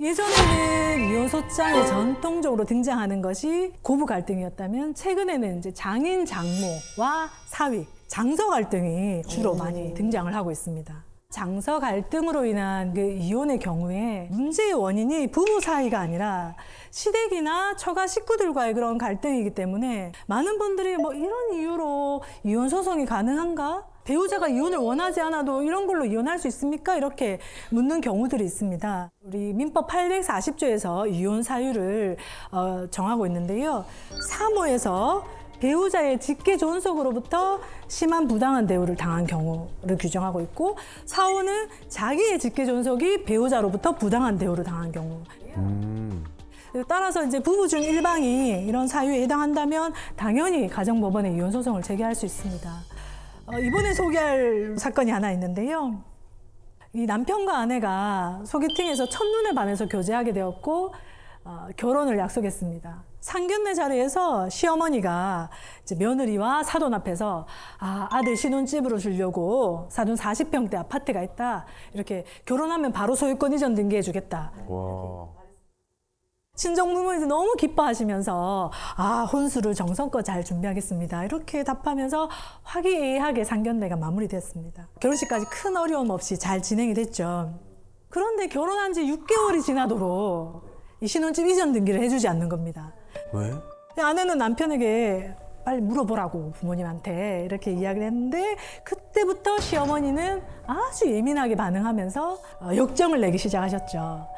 예전에는 이혼 소장에 전통적으로 등장하는 것이 고부 갈등이었다면 최근에는 이제 장인 장모와 사위, 장서 갈등이 주로 많이 등장을 하고 있습니다. 장서 갈등으로 인한 그 이혼의 경우에 문제의 원인이 부부 사이가 아니라 시댁이나 처가 식구들과의 그런 갈등이기 때문에 많은 분들이 뭐 이런 이유로 이혼 소송이 가능한가? 배우자가 이혼을 원하지 않아도 이런 걸로 이혼할 수 있습니까? 이렇게 묻는 경우들이 있습니다. 우리 민법 840조에서 이혼 사유를 정하고 있는데요. 3호에서 배우자의 직계 존속으로부터 심한 부당한 대우를 당한 경우를 규정하고 있고 4호는 자기의 직계 존속이 배우자로부터 부당한 대우를 당한 경우. 따라서 이제 부부 중 일방이 이런 사유에 해당한다면 당연히 가정법원에 이혼 소송을 제기할 수 있습니다. 이번에 소개할 사건이 하나 있는데요. 이 남편과 아내가 소개팅에서 첫눈에 반해서 교제하게 되었고 결혼을 약속했습니다. 상견례 자리에서 시어머니가 이제 며느리와 사돈 앞에서 아들 신혼집으로 주려고 사돈 40평대 아파트가 있다. 이렇게 결혼하면 바로 소유권 이전 등기해 주겠다. 와. 친정 부모님이 너무 기뻐하시면서 혼수를 정성껏 잘 준비하겠습니다. 이렇게 답하면서 화기애애하게 상견례가 마무리됐습니다. 결혼식까지 큰 어려움 없이 잘 진행이 됐죠. 그런데 결혼한 지 6개월이 지나도록 이 신혼집 이전 등기를 해주지 않는 겁니다. 왜? 아내는 남편에게 빨리 물어보라고 부모님한테 이렇게 이야기를 했는데 그때부터 시어머니는 아주 예민하게 반응하면서 역정을 내기 시작하셨죠.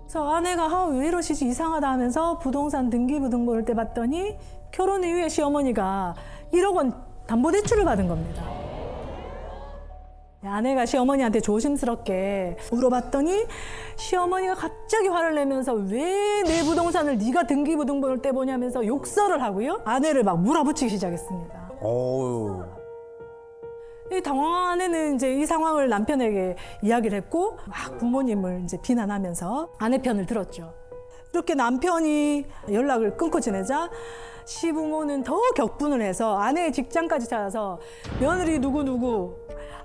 그래서 아내가 왜 이러시지 이상하다 하면서 부동산 등기부등본을 떼봤더니 결혼 이후에 시어머니가 1억 원 담보대출을 받은 겁니다. 아내가 시어머니한테 조심스럽게 물어봤더니 시어머니가 갑자기 화를 내면서 왜 내 부동산을 네가 등기부등본을 떼보냐면서 욕설을 하고요. 아내를 막 몰아붙이기 시작했습니다. 어우. 이 당황한 아내는 이제 이 상황을 남편에게 이야기를 했고 막 부모님을 이제 비난하면서 아내 편을 들었죠. 이렇게 남편이 연락을 끊고 지내자 시부모는 더 격분을 해서 아내의 직장까지 찾아서 며느리 누구누구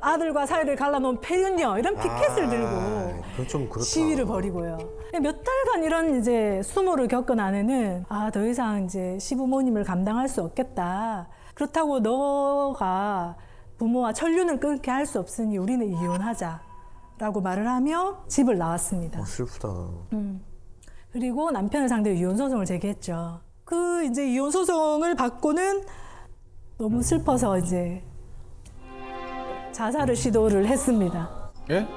아들과 사이를 갈라놓은 폐윤녀 이런 피켓을 들고 그건 좀 그렇다. 시위를 벌이고요. 몇 달간 이런 이제 수모를 겪은 아내는 더 이상 이제 시부모님을 감당할 수 없겠다. 그렇다고 너가 부모와 천륜을 끊게 할 수 없으니 우리는 이혼하자라고 말을 하며 집을 나왔습니다. 슬프다. 그리고 남편을 상대로 이혼 소송을 제기했죠. 그 이제 이혼 소송을 받고는 너무 슬퍼서 이제 자살을 시도를 했습니다. 예?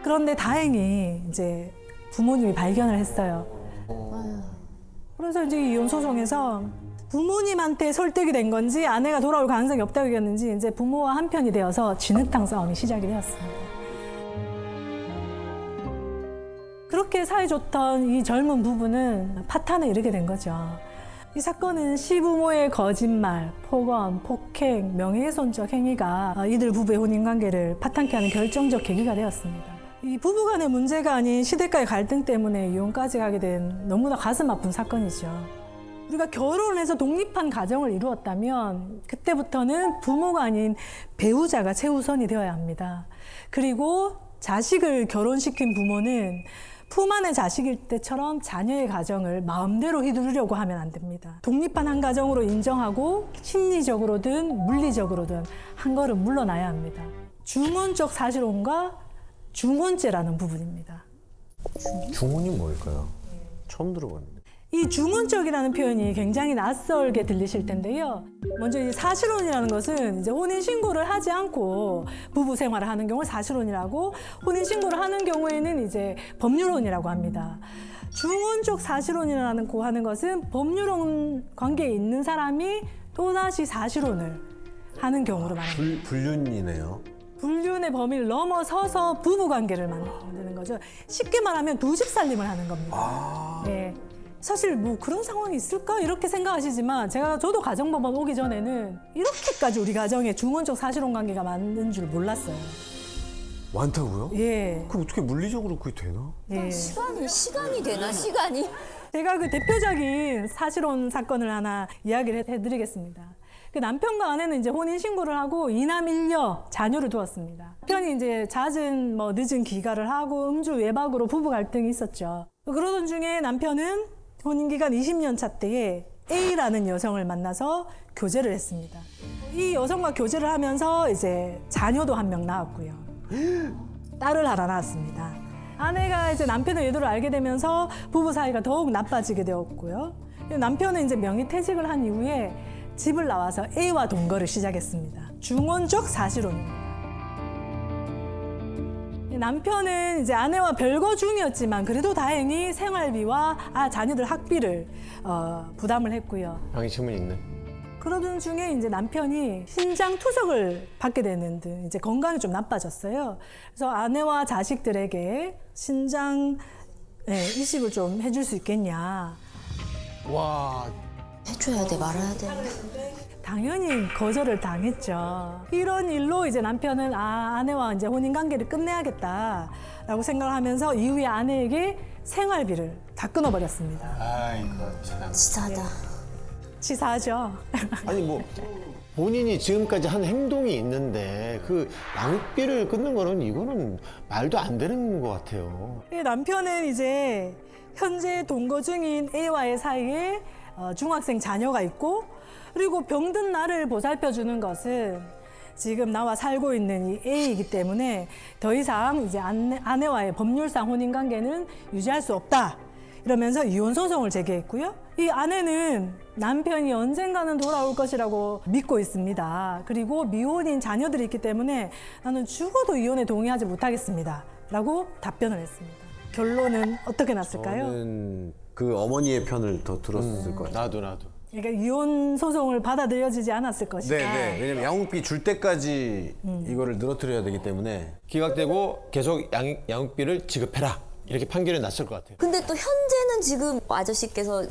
그런데 다행히 이제 부모님이 발견을 했어요. 그래서 이제 이혼 소송에서 부모님한테 설득이 된 건지 아내가 돌아올 가능성이 없다고 여겼는지 이제 부모와 한편이 되어서 진흙탕 싸움이 시작이 되었습니다. 그렇게 사이좋던 이 젊은 부부는 파탄에 이르게 된 거죠. 이 사건은 시부모의 거짓말, 폭언, 폭행, 명예훼손적 행위가 이들 부부의 혼인관계를 파탄케 하는 결정적 계기가 되었습니다. 이 부부 간의 문제가 아닌 시댁과의 갈등 때문에 이혼까지 가게 된 너무나 가슴 아픈 사건이죠. 우리가 결혼을 해서 독립한 가정을 이루었다면 그때부터는 부모가 아닌 배우자가 최우선이 되어야 합니다. 그리고 자식을 결혼시킨 부모는 품 안의 자식일 때처럼 자녀의 가정을 마음대로 휘두르려고 하면 안 됩니다. 독립한 한 가정으로 인정하고 심리적으로든 물리적으로든 한 걸음 물러나야 합니다. 중원적 사실혼과 중원죄라는 부분입니다. 중혼이 뭘까요? 처음 들어봤는데. 이 중원적이라는 표현이 굉장히 낯설게 들리실 텐데요. 먼저 이 사실혼이라는 것은 이제 혼인 신고를 하지 않고 부부 생활을 하는 경우를 사실혼이라고, 혼인 신고를 하는 경우에는 이제 법률혼이라고 합니다. 중원적 사실혼이라는 고 하는 것은 법률혼 관계에 있는 사람이 또다시 사실혼을 하는 경우로 말합니다. 불륜이네요. 불륜의 범위를 넘어서서 부부 관계를 만드는 거죠. 쉽게 말하면 두 집 살림을 하는 겁니다. 네. 사실 뭐 그런 상황이 있을까 이렇게 생각하시지만 저도 가정법원 오기 전에는 이렇게까지 우리 가정에 중원적 사실혼 관계가 많은 줄 몰랐어요. 많다고요? 예. 그럼 어떻게 물리적으로 그게 되나? 예. 시간이 되나, 시간이? 제가 그 대표적인 사실혼 사건을 하나 이야기를 해드리겠습니다. 그 남편과 아내는 이제 혼인 신고를 하고 이남 1녀 자녀를 두었습니다. 남편이 이제 잦은 늦은 귀가를 하고 음주 외박으로 부부 갈등이 있었죠. 그러던 중에 남편은 혼인 기간 20년 차 때에 A라는 여성을 만나서 교제를 했습니다. 이 여성과 교제를 하면서 이제 자녀도 한 명 낳았고요. 딸을 하나 낳았습니다. 아내가 이제 남편의 의도를 알게 되면서 부부 사이가 더욱 나빠지게 되었고요. 남편은 이제 명의퇴직을 한 이후에 집을 나와서 A와 동거를 시작했습니다. 중원적 사실혼입니다. 남편은 이제 아내와 별거 중이었지만 그래도 다행히 생활비와 자녀들 학비를 부담을 했고요. 양심은 있네. 그러던 중에 이제 남편이 신장 투석을 받게 되는 등 이제 건강이 좀 나빠졌어요. 그래서 아내와 자식들에게 신장 이식을 좀 해줄 수 있겠냐. 와, 해줘야 돼, 말아야 돼. 당연히 거절을 당했죠. 이런 일로 이제 남편은 아내와 이제 혼인 관계를 끝내야겠다라고 생각을 하면서 이후에 아내에게 생활비를 다 끊어버렸습니다. 아이고 참. 치사하다. 치사하죠. 아니 뭐 본인이 지금까지 한 행동이 있는데 그 양육비를 끊는 거는 이거는 말도 안 되는 것 같아요. 남편은 이제 현재 동거 중인 A와의 사이에 중학생 자녀가 있고 그리고 병든 나를 보살펴주는 것은 지금 나와 살고 있는 이 A이기 때문에 더 이상 이제 아내와의 법률상 혼인 관계는 유지할 수 없다. 이러면서 이혼 소송을 제기했고요. 이 아내는 남편이 언젠가는 돌아올 것이라고 믿고 있습니다. 그리고 미혼인 자녀들이 있기 때문에 나는 죽어도 이혼에 동의하지 못하겠습니다. 라고 답변을 했습니다. 결론은 어떻게 났을까요? 저는 그 어머니의 편을 더 들었을 것 같아요. 나도. 그러니까 이혼 소송을 받아들여지지 않았을 것이다. 네. 왜냐면 양육비 줄 때까지 이거를 늘어뜨려야 되기 때문에. 기각되고 계속 양육비를 지급해라 이렇게 판결이 났을 것 같아요. 근데 또 현재는 지금 아저씨께서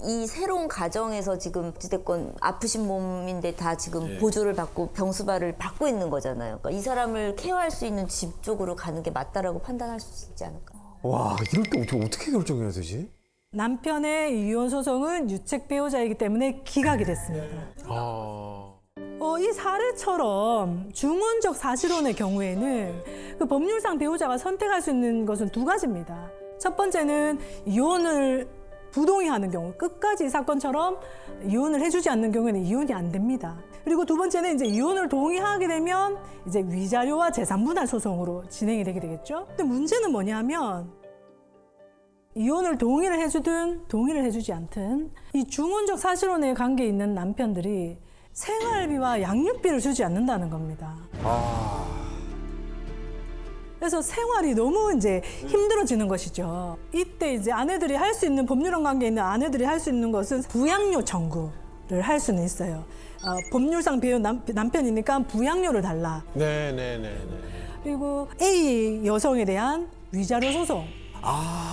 이 새로운 가정에서 지금 어찌됐건 아프신 몸인데 다 지금 보조를 받고 병수발을 받고 있는 거잖아요. 그러니까 이 사람을 케어할 수 있는 집 쪽으로 가는 게 맞다라고 판단할 수 있지 않을까. 와, 이럴 때 어떻게 결정해야 되지? 남편의 이혼 소송은 유책 배우자이기 때문에 기각이 됐습니다. 이 사례처럼 중원적 사실혼의 경우에는 그 법률상 배우자가 선택할 수 있는 것은 두 가지입니다. 첫 번째는 이혼을 부동의하는 경우, 끝까지 이 사건처럼 이혼을 해주지 않는 경우에는 이혼이 안 됩니다. 그리고 두 번째는 이제 이혼을 동의하게 되면 이제 위자료와 재산분할 소송으로 진행이 되게 되겠죠. 근데 문제는 뭐냐면 이혼을 동의를 해주든 동의를 해주지 않든 이 중원적 사실혼의 관계에 있는 남편들이 생활비와 양육비를 주지 않는다는 겁니다. 그래서 생활이 너무 이제 힘들어지는 것이죠. 이때 이제 아내들이 할 수 있는 법률상 관계에 있는 아내들이 할 수 있는 것은 부양료 청구를 할 수는 있어요. 법률상 배운 남편이니까 부양료를 달라. 네네네. 그리고 A 여성에 대한 위자료 소송.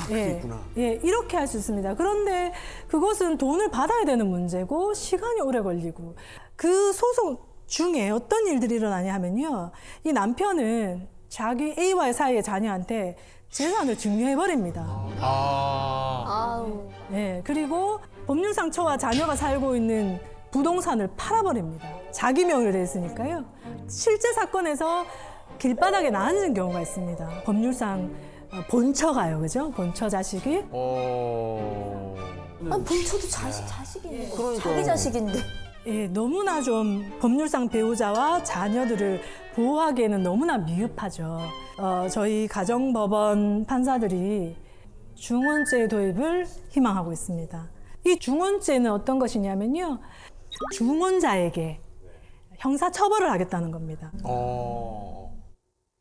그게 있구나. 이렇게 할 수 있습니다. 그런데 그것은 돈을 받아야 되는 문제고 시간이 오래 걸리고 그 소송 중에 어떤 일들이 일어나냐 하면요. 이 남편은 자기 A와의 사이의 자녀한테 재산을 증여해버립니다. 아우. 그리고 법률상 처와 자녀가 살고 있는 부동산을 팔아버립니다. 자기 명의로 돼 있으니까요. 실제 사건에서 길바닥에 나앉은 경우가 있습니다. 법률상 본처가요, 그죠? 본처 자식이. 본처도 자식인데. 자기 자식인데. 너무나 좀 법률상 배우자와 자녀들을 보호하기에는 너무나 미흡하죠. 저희 가정법원 판사들이 중원죄 도입을 희망하고 있습니다. 이 중원죄는 어떤 것이냐면요. 중원자에게 형사처벌을 하겠다는 겁니다.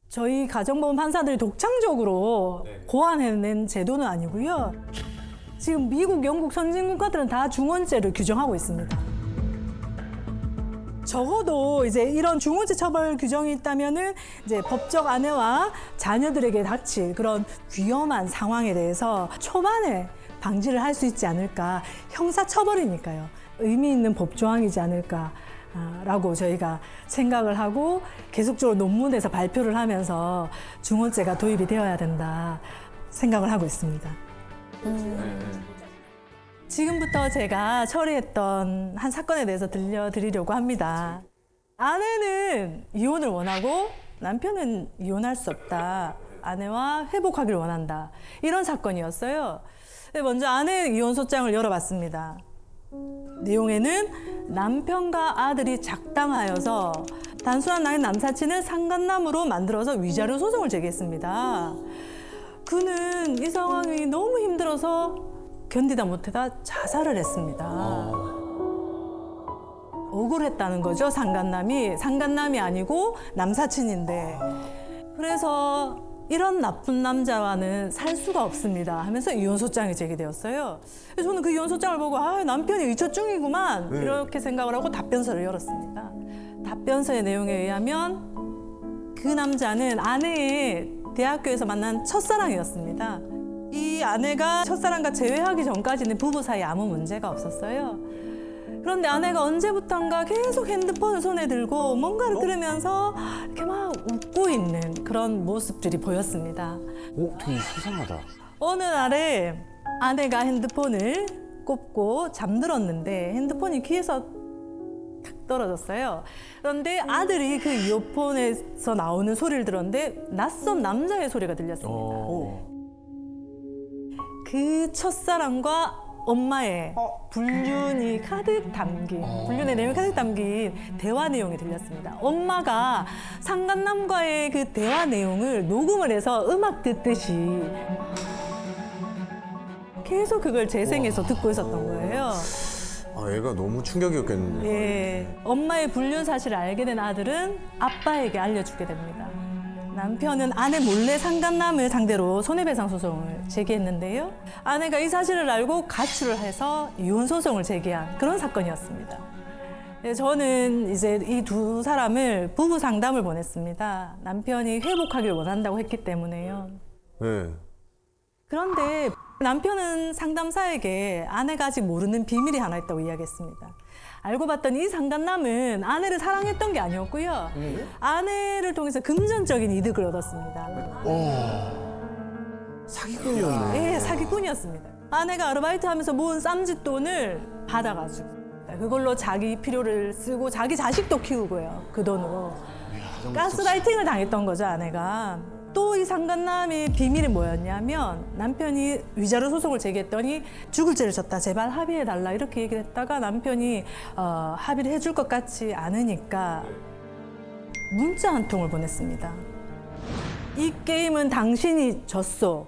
저희 가정법원 판사들이 독창적으로 고안해낸 제도는 아니고요. 지금 미국, 영국 선진 국가들은 다 중원죄를 규정하고 있습니다. 적어도 이제 이런 중원죄 처벌 규정이 있다면은 이제 법적 아내와 자녀들에게 닥칠 그런 위험한 상황에 대해서 초반에 방지를 할 수 있지 않을까. 형사 처벌이니까요. 의미 있는 법 조항이지 않을까. 라고 저희가 생각을 하고 계속적으로 논문에서 발표를 하면서 중원죄가 도입이 되어야 된다 생각을 하고 있습니다. 지금부터 제가 처리했던 한 사건에 대해서 들려드리려고 합니다. 아내는 이혼을 원하고 남편은 이혼할 수 없다. 아내와 회복하기를 원한다. 이런 사건이었어요. 먼저 아내 이혼 소장을 열어봤습니다. 내용에는 남편과 아들이 작당하여서 단순한 나의 남사친을 상간남으로 만들어서 위자료 소송을 제기했습니다. 그는 이 상황이 너무 힘들어서 견디다 못하다 자살을 했습니다. 억울했다는 거죠, 상간남이 아니고 남사친인데. 그래서 이런 나쁜 남자와는 살 수가 없습니다 하면서 이혼소장이 제기되었어요. 그래서 저는 그 이혼소장을 보고 남편이 의처증이구만 이렇게 생각을 하고 답변서를 열었습니다. 답변서의 내용에 의하면 그 남자는 아내의 대학교에서 만난 첫사랑이었습니다. 이 아내가 첫사랑과 재회하기 전까지는 부부 사이에 아무 문제가 없었어요. 그런데 아내가 언제부턴가 계속 핸드폰을 손에 들고 뭔가를 들으면서 이렇게 막 웃고 있는 그런 모습들이 보였습니다. 되게 수상하다. 어느 날에 아내가 핸드폰을 꼽고 잠들었는데 핸드폰이 귀에서 탁 떨어졌어요. 그런데 아들이 그 이어폰에서 나오는 소리를 들었는데 낯선 남자의 소리가 들렸습니다. 그 첫사랑과 엄마의 불륜이 가득 담긴, 불륜의 내용이 가득 담긴 대화 내용이 들렸습니다. 엄마가 상간남과의 그 대화 내용을 녹음을 해서 음악 듣듯이 계속 그걸 재생해서 듣고 있었던 거예요. 애가 너무 충격이었겠는데. 예, 엄마의 불륜 사실을 알게 된 아들은 아빠에게 알려주게 됩니다. 남편은 아내 몰래 상간남을 상대로 손해배상 소송을 제기했는데요. 아내가 이 사실을 알고 가출을 해서 이혼 소송을 제기한 그런 사건이었습니다. 네, 저는 이제 이 두 사람을 부부 상담을 보냈습니다. 남편이 회복하기를 원한다고 했기 때문에요. 네. 그런데 남편은 상담사에게 아내가 아직 모르는 비밀이 하나 있다고 이야기했습니다. 알고 봤더니 이 상간남은 아내를 사랑했던 게 아니었고요. 아내를 통해서 금전적인 이득을 얻었습니다. 사기꾼이었네. 예, 사기꾼이었습니다. 아내가 아르바이트하면서 모은 쌈짓돈을 받아가지고 그걸로 자기 필요를 쓰고 자기 자식도 키우고요. 그 돈으로. 가스라이팅을 당했던 거죠, 아내가. 또 이 상간남의 비밀이 뭐였냐면 남편이 위자료 소송을 제기했더니 죽을 죄를 졌다, 제발 합의해달라 이렇게 얘기를 했다가 남편이 합의를 해줄 것 같지 않으니까 문자 한 통을 보냈습니다. 이 게임은 당신이 졌소.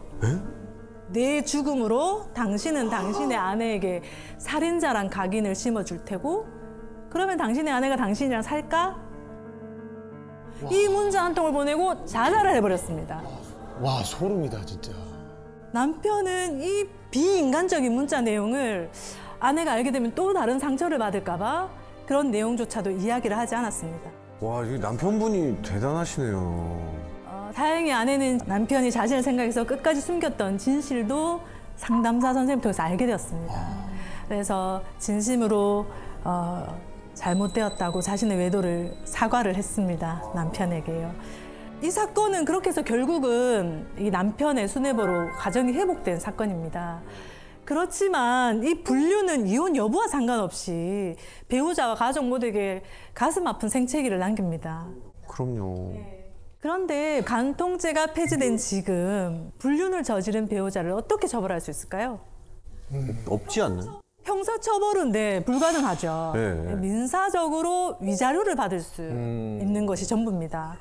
내 죽음으로 당신은 당신의 아내에게 살인자란 각인을 심어줄 테고 그러면 당신의 아내가 당신이랑 살까? 이 문자 한 통을 보내고 자살을 해버렸습니다. 와, 소름이다, 진짜. 남편은 이 비인간적인 문자 내용을 아내가 알게 되면 또 다른 상처를 받을까 봐 그런 내용조차도 이야기를 하지 않았습니다. 와, 이 남편분이 대단하시네요. 다행히 아내는 남편이 자신을 생각해서 끝까지 숨겼던 진실도 상담사 선생님을 통해서 알게 되었습니다. 그래서 진심으로 잘못되었다고 자신의 외도를 사과를 했습니다. 남편에게요. 이 사건은 그렇게 해서 결국은 이 남편의 수뇌보로 가정이 회복된 사건입니다. 그렇지만 이 불륜은 이혼 여부와 상관없이 배우자와 가족 모두에게 가슴 아픈 생채기를 남깁니다. 그럼요. 그런데 간통죄가 폐지된 지금 불륜을 저지른 배우자를 어떻게 처벌할 수 있을까요? 없지 않는? 형사처벌은 네, 불가능하죠. 네. 민사적으로 위자료를 받을 수 있는 것이 전부입니다.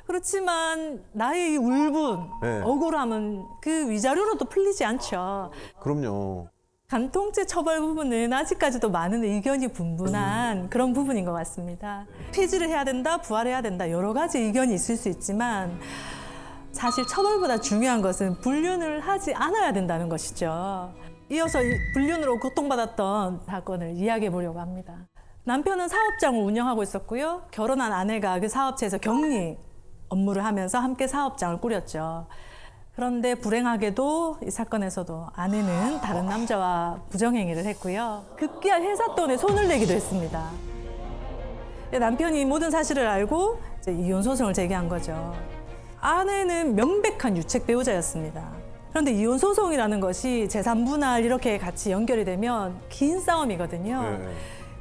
그렇지만 나의 이 울분, 네. 억울함은 그 위자료로도 풀리지 않죠. 그럼요. 간통죄 처벌 부분은 아직까지도 많은 의견이 분분한 그런 부분인 것 같습니다. 폐지를 해야 된다, 부활해야 된다 여러 가지 의견이 있을 수 있지만 사실 처벌보다 중요한 것은 불륜을 하지 않아야 된다는 것이죠. 이어서 이 불륜으로 고통받았던 사건을 이야기해 보려고 합니다. 남편은 사업장을 운영하고 있었고요. 결혼한 아내가 그 사업체에서 격리 업무를 하면서 함께 사업장을 꾸렸죠. 그런데 불행하게도 이 사건에서도 아내는 다른 남자와 부정행위를 했고요. 급기야 회사 돈에 손을 내기도 했습니다. 남편이 모든 사실을 알고 이제 이혼 소송을 제기한 거죠. 아내는 명백한 유책 배우자였습니다. 그런데 이혼 소송이라는 것이 재산 분할 이렇게 같이 연결이 되면 긴 싸움이거든요. 네.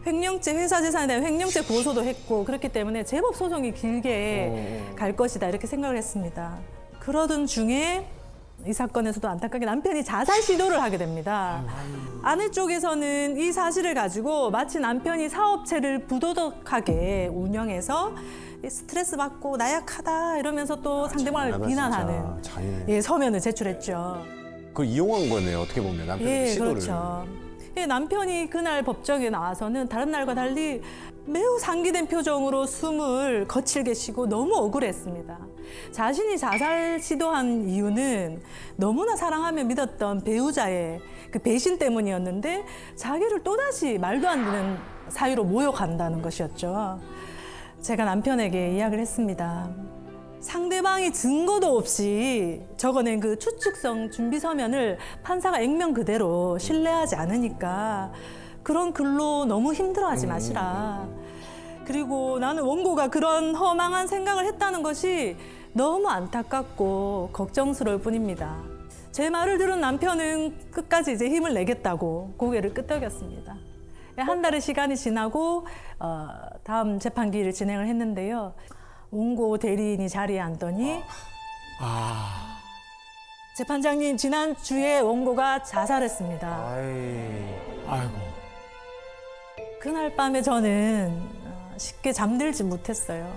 횡령죄 회사 재산에 대한 횡령죄 고소도 했고 그렇기 때문에 제법 소송이 길게 갈 것이다 이렇게 생각을 했습니다. 그러던 중에 이 사건에서도 안타깝게 남편이 자살 시도를 하게 됩니다. 아내 쪽에서는 이 사실을 가지고 마치 남편이 사업체를 부도덕하게 운영해서 스트레스 받고 나약하다 이러면서 또 상대방을 잔인하다, 비난하는 진짜. 잔인해. 예, 서면을 제출했죠. 그걸 이용한 거네요. 어떻게 보면 남편의 예, 시도를. 그렇죠. 예, 남편이 그날 법정에 나와서는 다른 날과 달리 매우 상기된 표정으로 숨을 거칠게 쉬고 너무 억울했습니다. 자신이 자살 시도한 이유는 너무나 사랑하며 믿었던 배우자의 그 배신 때문이었는데 자기를 또다시 말도 안 되는 사유로 모욕한다는 것이었죠. 제가 남편에게 이야기를 했습니다. 상대방이 증거도 없이 적어낸 그 추측성 준비 서면을 판사가 액면 그대로 신뢰하지 않으니까 그런 글로 너무 힘들어하지 마시라. 그리고 나는 원고가 그런 허망한 생각을 했다는 것이 너무 안타깝고 걱정스러울 뿐입니다. 제 말을 들은 남편은 끝까지 이제 힘을 내겠다고 고개를 끄덕였습니다. 한 달의 시간이 지나고 다음 재판기를 진행을 했는데요. 원고 대리인이 자리에 앉더니 재판장님 지난주에 원고가 자살했습니다. 아이고. 그날 밤에 저는 쉽게 잠들지 못했어요.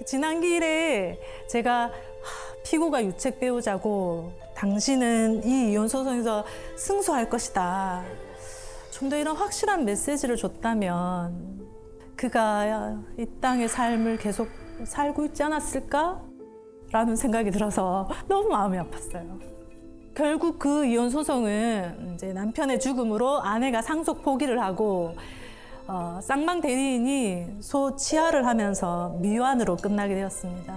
지난 기일에 제가 피고가 유책 배우자고 당신은 이 이혼 소송에서 승소할 것이다. 좀 더 이런 확실한 메시지를 줬다면 그가 이 땅의 삶을 계속 살고 있지 않았을까? 라는 생각이 들어서 너무 마음이 아팠어요. 결국 그 이혼 소송은 이제 남편의 죽음으로 아내가 상속 포기를 하고 쌍방 대리인이 소치하를 하면서 미완으로 끝나게 되었습니다.